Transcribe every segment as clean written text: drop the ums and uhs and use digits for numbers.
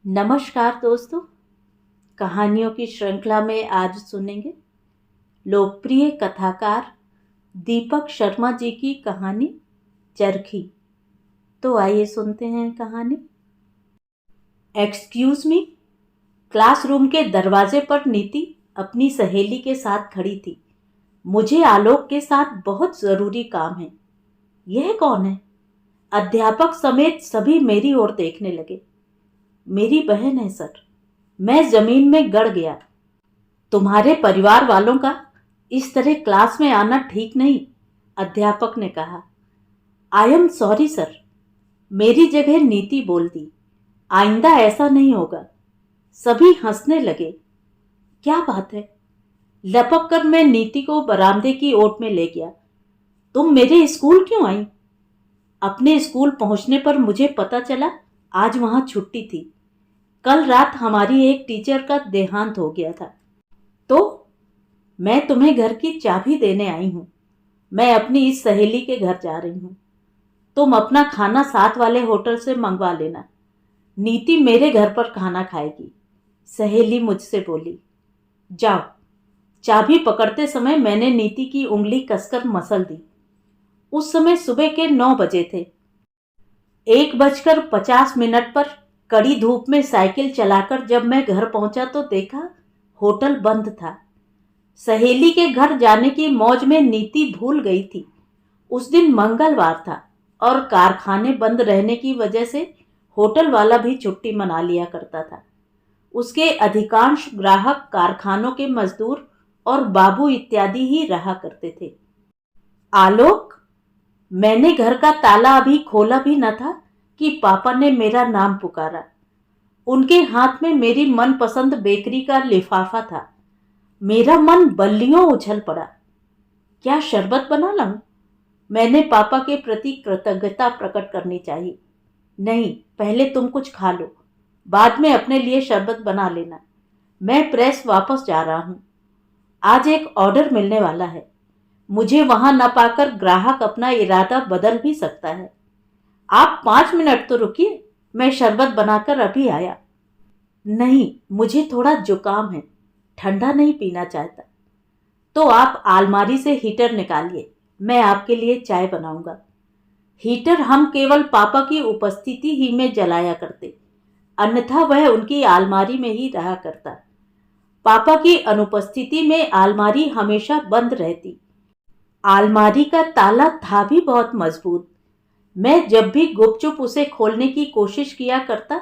नमस्कार दोस्तों। कहानियों की श्रृंखला में आज सुनेंगे लोकप्रिय कथाकार दीपक शर्मा जी की कहानी चरखी। तो आइए सुनते हैं कहानी। Excuse me. क्लासरूम के दरवाजे पर नीति अपनी सहेली के साथ खड़ी थी। मुझे आलोक के साथ बहुत जरूरी काम है। यह कौन है? अध्यापक समेत सभी मेरी ओर देखने लगे। मेरी बहन है सर। मैं जमीन में गड़ गया। तुम्हारे परिवार वालों का इस तरह क्लास में आना ठीक नहीं, अध्यापक ने कहा। आई एम सॉरी सर, मेरी जगह नीति बोल दी। आइंदा ऐसा नहीं होगा। सभी हंसने लगे। क्या बात है? लपक कर मैं नीति को बरामदे की ओट में ले गया। तुम मेरे स्कूल क्यों आई? अपने स्कूल पहुंचने पर मुझे पता चला आज वहां छुट्टी थी। कल रात हमारी एक टीचर का देहांत हो गया था। तो मैं तुम्हें घर की चाबी देने आई हूं। मैं अपनी इस सहेली के घर जा रही हूं। तुम अपना खाना साथ वाले होटल से मंगवा लेना। नीति मेरे घर पर खाना खाएगी, सहेली मुझसे बोली। जाओ। चाबी पकड़ते समय मैंने नीति की उंगली कसकर मसल दी। उस समय सुबह के 9 बजे थे। 1:50 पर कड़ी धूप में साइकिल चलाकर जब मैं घर पहुंचा तो देखा होटल बंद था। सहेली के घर जाने की मौज में नीति भूल गई थी। उस दिन मंगलवार था और कारखाने बंद रहने की वजह से होटल वाला भी छुट्टी मना लिया करता था। उसके अधिकांश ग्राहक कारखानों के मजदूर और बाबू इत्यादि ही रहा करते थे। आलोक, मैंने घर का ताला अभी खोला भी न था कि पापा ने मेरा नाम पुकारा। उनके हाथ में मेरी मनपसंद बेकरी का लिफाफा था। मेरा मन बल्लियों उछल पड़ा। क्या शरबत बना लाऊं? मैंने पापा के प्रति कृतज्ञता प्रकट करनी चाहिए। नहीं, पहले तुम कुछ खा लो, बाद में अपने लिए शरबत बना लेना। मैं प्रेस वापस जा रहा हूं। आज एक ऑर्डर मिलने वाला है। मुझे वहां न पाकर ग्राहक अपना इरादा बदल भी सकता है। आप 5 मिनट तो रुकिए, मैं शरबत बनाकर अभी आया। नहीं, मुझे थोड़ा जुकाम है, ठंडा नहीं पीना चाहता। तो आप अलमारी से हीटर निकालिए, मैं आपके लिए चाय बनाऊंगा। हीटर हम केवल पापा की उपस्थिति ही में जलाया करते, अन्यथा वह उनकी अलमारी में ही रहा करता। पापा की अनुपस्थिति में अलमारी हमेशा बंद रहती। अलमारी का ताला था भी बहुत मजबूत। मैं जब भी गुपचुप उसे खोलने की कोशिश किया करता,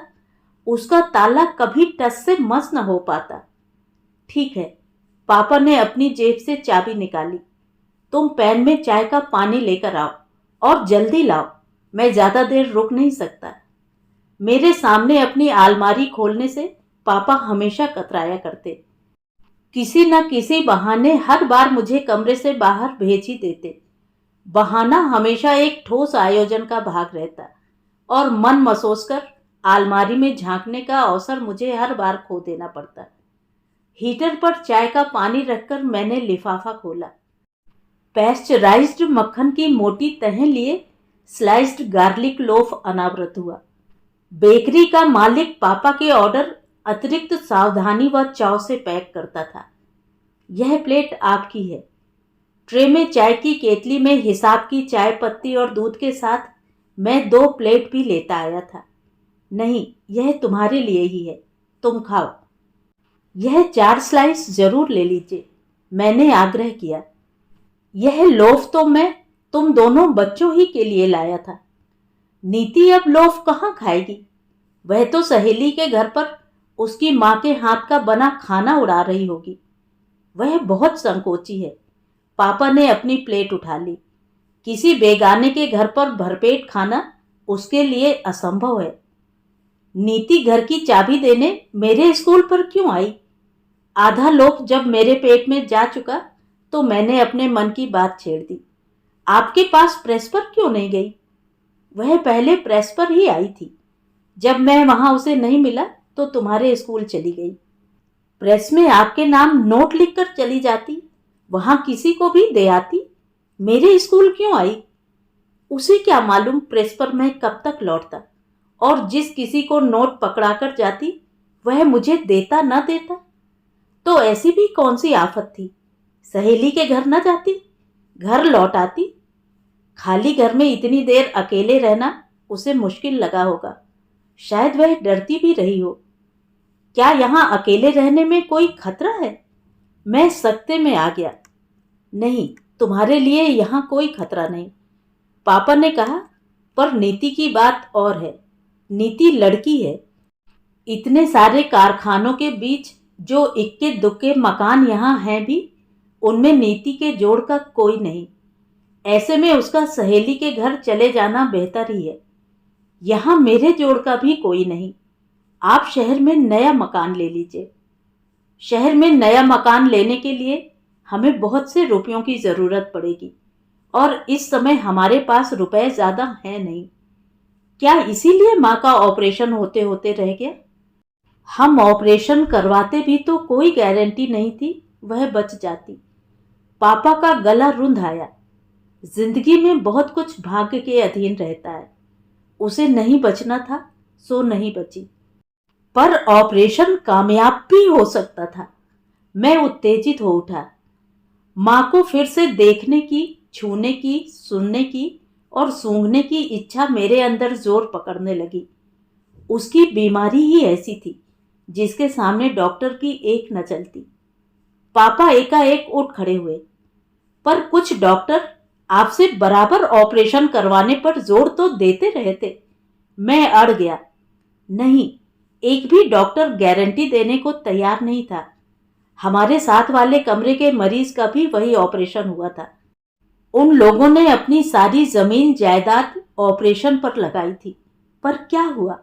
उसका ताला कभी टस से मस न हो पाता। ठीक है, पापा ने अपनी जेब से चाबी निकाली। तुम पैन में चाय का पानी लेकर आओ और जल्दी लाओ, मैं ज्यादा देर रुक नहीं सकता। मेरे सामने अपनी अलमारी खोलने से पापा हमेशा कतराया करते। किसी न किसी बहाने हर बार मुझे कमरे से बाहर भेज ही देते। बहाना हमेशा एक ठोस आयोजन का भाग रहता और मन मसोस कर अलमारी में झांकने का अवसर मुझे हर बार खो देना पड़ता। हीटर पर चाय का पानी रखकर मैंने लिफाफा खोला। पैस्चराइज्ड मक्खन की मोटी तहें लिए स्लाइस्ड गार्लिक लोफ अनावृत हुआ। बेकरी का मालिक पापा के ऑर्डर अतिरिक्त सावधानी व चाव से पैक करता था। यह प्लेट आपकी है। ट्रे में चाय की केतली में हिसाब की चाय पत्ती और दूध के साथ मैं 2 प्लेट भी लेता आया था। नहीं, यह तुम्हारे लिए ही है, तुम खाओ। यह 4 स्लाइस जरूर ले लीजिए, मैंने आग्रह किया। यह लोफ तो मैं तुम दोनों बच्चों ही के लिए लाया था। नीति अब लोफ कहाँ खाएगी? वह तो सहेली के घर पर उसकी माँ के हाथ का बना खाना उड़ा रही होगी। वह बहुत संकोची है। पापा ने अपनी प्लेट उठा ली। किसी बेगाने के घर पर भरपेट खाना उसके लिए असंभव है। नीति घर की चाबी देने मेरे स्कूल पर क्यों आई? आधा लोफ जब मेरे पेट में जा चुका तो मैंने अपने मन की बात छेड़ दी। आपके पास प्रेस पर क्यों नहीं गई? वह पहले प्रेस पर ही आई थी। जब मैं वहां उसे नहीं मिला तो तुम्हारे स्कूल चली गई। प्रेस में आपके नाम नोट लिखकर चली जाती, वहां किसी को भी दे आती। मेरे स्कूल क्यों आई? उसे क्या मालूम प्रेस पर मैं कब तक लौटता। और जिस किसी को नोट पकड़ाकर जाती वह मुझे देता न देता। तो ऐसी भी कौन सी आफत थी? सहेली के घर न जाती, घर लौट आती। खाली घर में इतनी देर अकेले रहना उसे मुश्किल लगा होगा, शायद वह डरती भी रही हो। क्या यहाँ अकेले रहने में कोई खतरा है? मैं सख्ते में आ गया। नहीं, तुम्हारे लिए यहाँ कोई खतरा नहीं, पापा ने कहा। पर नीति की बात और है। नीति लड़की है। इतने सारे कारखानों के बीच जो इक्के दुक्के मकान यहाँ हैं भी, उनमें नीति के जोड़ का कोई नहीं। ऐसे में उसका सहेली के घर चले जाना बेहतर ही है। यहाँ मेरे जोड़ का भी कोई नहीं। आप शहर में नया मकान ले लीजिए। शहर में नया मकान लेने के लिए हमें बहुत से रुपयों की जरूरत पड़ेगी और इस समय हमारे पास रुपए ज्यादा हैं नहीं। क्या इसीलिए माँ का ऑपरेशन होते होते रह गया? हम ऑपरेशन करवाते भी तो कोई गारंटी नहीं थी वह बच जाती। पापा का गला रुंध आया। जिंदगी में बहुत कुछ भाग्य के अधीन रहता है। उसे नहीं बचना था सो नहीं बची, पर ऑपरेशन कामयाब भी हो सकता था। मैं उत्तेजित हो उठा। माँ को फिर से देखने की, छूने की, सुनने की और सूंघने की इच्छा मेरे अंदर जोर पकड़ने लगी। उसकी बीमारी ही ऐसी थी जिसके सामने डॉक्टर की एक न चलती। पापा एकाएक उठ खड़े हुए। पर कुछ डॉक्टर आपसे बराबर ऑपरेशन करवाने पर जोर तो देते रहे थे। मैं अड़ गया। नहीं, एक भी डॉक्टर गारंटी देने को तैयार नहीं था। हमारे साथ वाले कमरे के मरीज का भी वही ऑपरेशन हुआ था। उन लोगों ने अपनी सारी जमीन जायदाद ऑपरेशन पर लगाई थी, पर क्या हुआ?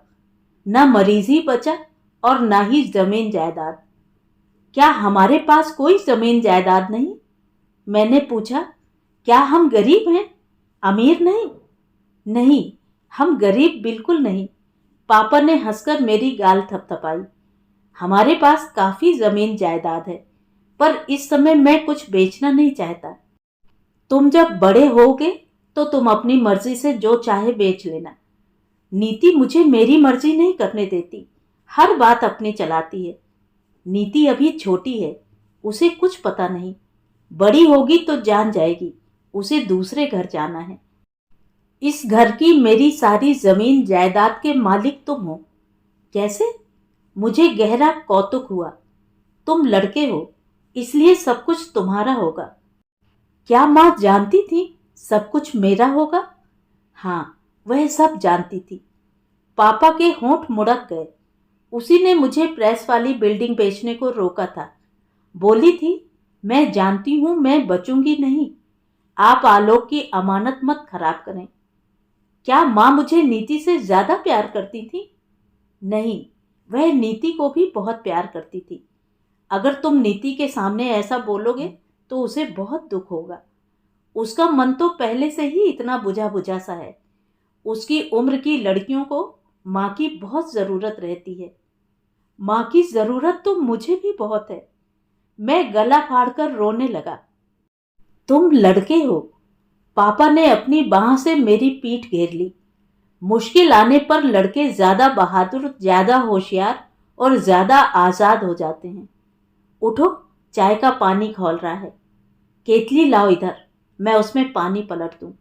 न मरीज ही बचा और न ही जमीन जायदाद। क्या हमारे पास कोई जमीन जायदाद नहीं? मैंने पूछा। क्या हम गरीब हैं, अमीर नहीं? नहीं, हम गरीब बिल्कुल नहीं। पापा ने हंसकर मेरी गाल थपथपाई। हमारे पास काफी जमीन जायदाद है, पर इस समय मैं कुछ बेचना नहीं चाहता। तुम जब बड़े होगे तो तुम अपनी मर्जी से जो चाहे बेच लेना। नीति मुझे मेरी मर्जी नहीं करने देती, हर बात अपनी चलाती है। नीति अभी छोटी है, उसे कुछ पता नहीं। बड़ी होगी तो जान जाएगी, उसे दूसरे घर जाना है। इस घर की, मेरी सारी जमीन जायदाद के मालिक तुम हो। कैसे? मुझे गहरा कौतुक हुआ। तुम लड़के हो, इसलिए सब कुछ तुम्हारा होगा। क्या माँ जानती थी सब कुछ मेरा होगा? हाँ, वह सब जानती थी। पापा के होंठ मुड़क गए। उसी ने मुझे प्रेस वाली बिल्डिंग बेचने को रोका था। बोली थी, मैं जानती हूं मैं बचूंगी नहीं। आप आलोक की अमानत मत खराब करें। क्या माँ मुझे नीति से ज्यादा प्यार करती थी? नहीं, वह नीति को भी बहुत प्यार करती थी। अगर तुम नीति के सामने ऐसा बोलोगे तो उसे बहुत दुख होगा। उसका मन तो पहले से ही इतना बुझा बुझा सा है। उसकी उम्र की लड़कियों को माँ की बहुत जरूरत रहती है। माँ की जरूरत तो मुझे भी बहुत है। मैं गला फाड़कर रोने लगा। तुम लड़के हो। पापा ने अपनी बाह से मेरी पीठ घेर ली। मुश्किल आने पर लड़के ज्यादा बहादुर, ज्यादा होशियार और ज्यादा आजाद हो जाते हैं। उठो, चाय का पानी खौल रहा है। केतली लाओ इधर, मैं उसमें पानी पलट दूं।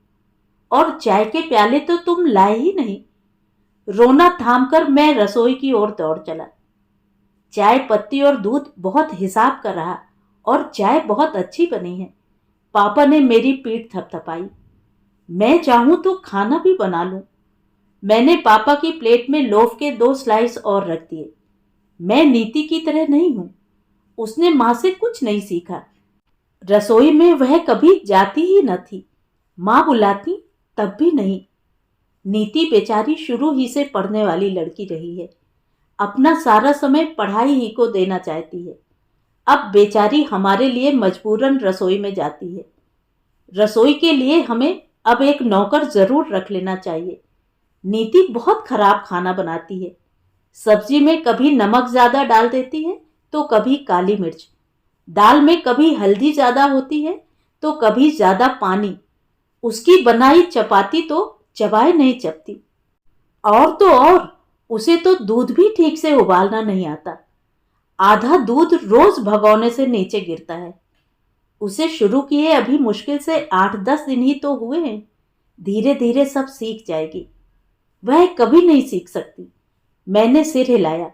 और चाय के प्याले तो तुम लाए ही नहीं। रोना थामकर मैं रसोई की ओर दौड़ चला। चाय पत्ती और दूध बहुत हिसाब का रहा और चाय बहुत अच्छी बनी है। पापा ने मेरी पीठ थपथपाई। मैं चाहूं तो खाना भी बना लूं। मैंने पापा की प्लेट में लोफ के 2 स्लाइस और रख दिए। मैं नीति की तरह नहीं हूं। उसने माँ से कुछ नहीं सीखा। रसोई में वह कभी जाती ही न थी। माँ बुलाती तब भी नहीं। नीति बेचारी शुरू ही से पढ़ने वाली लड़की रही है। अपना सारा समय पढ़ाई ही को देना चाहती है। अब बेचारी हमारे लिए मजबूरन रसोई में जाती है। रसोई के लिए हमें अब एक नौकर जरूर रख लेना चाहिए। नीति बहुत खराब खाना बनाती है। सब्जी में कभी नमक ज्यादा डाल देती है तो कभी काली मिर्च। दाल में कभी हल्दी ज्यादा होती है तो कभी ज्यादा पानी। उसकी बनाई चपाती तो चबाए नहीं चपती। और तो और उसे तो दूध भी ठीक से उबालना नहीं आता। आधा दूध रोज भगोने से नीचे गिरता है। उसे शुरू किए अभी मुश्किल से 8-10 दिन ही तो हुए हैं। धीरे धीरे सब सीख जाएगी। वह कभी नहीं सीख सकती। मैंने सिर हिलाया।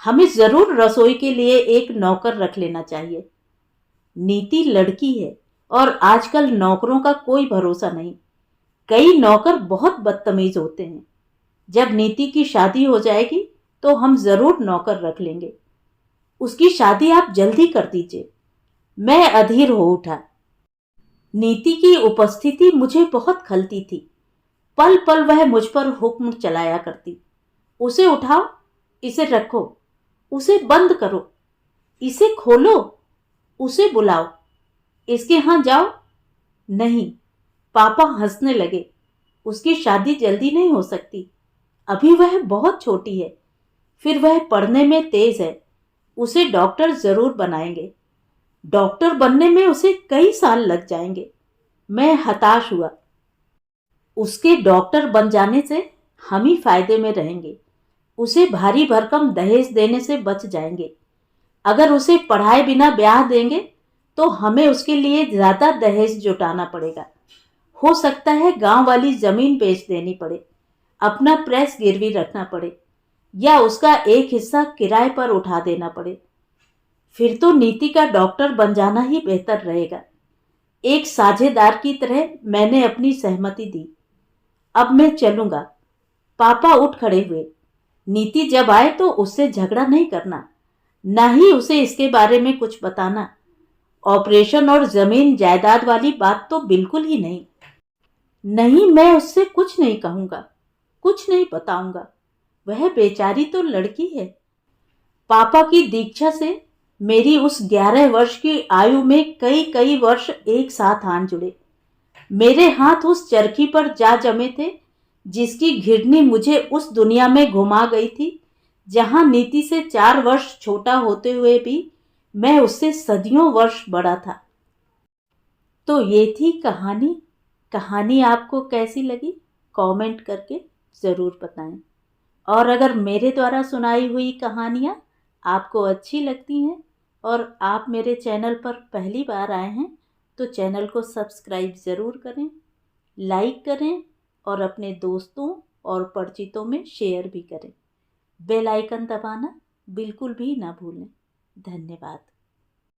हमें जरूर रसोई के लिए एक नौकर रख लेना चाहिए। नीति लड़की है और आजकल नौकरों का कोई भरोसा नहीं। कई नौकर बहुत बदतमीज होते हैं। जब नीति की शादी हो जाएगी तो हम जरूर नौकर रख लेंगे। उसकी शादी आप जल्दी कर दीजिए। मैं अधीर हो उठा। नीति की उपस्थिति मुझे बहुत खलती थी। पल पल वह मुझ पर हुक्म चलाया करती। उसे उठाओ, इसे रखो, उसे बंद करो, इसे खोलो, उसे बुलाओ, इसके यहाँ जाओ। नहीं, पापा हंसने लगे। उसकी शादी जल्दी नहीं हो सकती। अभी वह बहुत छोटी है। फिर वह पढ़ने में तेज है। उसे डॉक्टर जरूर बनाएंगे। डॉक्टर बनने में उसे कई साल लग जाएंगे। मैं हताश हुआ। उसके डॉक्टर बन जाने से हम ही फायदे में रहेंगे। उसे भारी भरकम दहेज देने से बच जाएंगे। अगर उसे पढ़ाए बिना ब्याह देंगे तो हमें उसके लिए ज्यादा दहेज जुटाना पड़ेगा। हो सकता है गांव वाली जमीन बेच देनी पड़े, अपना प्रेस गिरवी रखना पड़े, या उसका एक हिस्सा किराए पर उठा देना पड़े। फिर तो नीति का डॉक्टर बन जाना ही बेहतर रहेगा। एक साझेदार की तरह मैंने अपनी सहमति दी। अब मैं चलूंगा। पापा उठ खड़े हुए। नीति जब आए तो उससे झगड़ा नहीं करना, ना ही उसे इसके बारे में कुछ बताना। ऑपरेशन और जमीन जायदाद वाली बात तो बिल्कुल ही नहीं। नहीं, मैं उससे कुछ नहीं कहूंगा, कुछ नहीं बताऊंगा। वह बेचारी तो लड़की है। पापा की दीक्षा से मेरी उस 11 वर्ष की आयु में कई कई वर्ष एक साथ आन जुड़े। मेरे हाथ उस चरखी पर जा जमे थे जिसकी घिरनी मुझे उस दुनिया में घुमा गई थी जहां नीति से 4 वर्ष छोटा होते हुए भी मैं उससे सदियों वर्ष बड़ा था। तो ये थी कहानी। कहानी आपको कैसी लगी कमेंट करके ज़रूर बताएं। और अगर मेरे द्वारा सुनाई हुई कहानियाँ आपको अच्छी लगती हैं और आप मेरे चैनल पर पहली बार आए हैं तो चैनल को सब्सक्राइब ज़रूर करें, लाइक करें और अपने दोस्तों और परिचितों में शेयर भी करें। बेल आइकन दबाना बिल्कुल भी ना भूलें। धन्यवाद।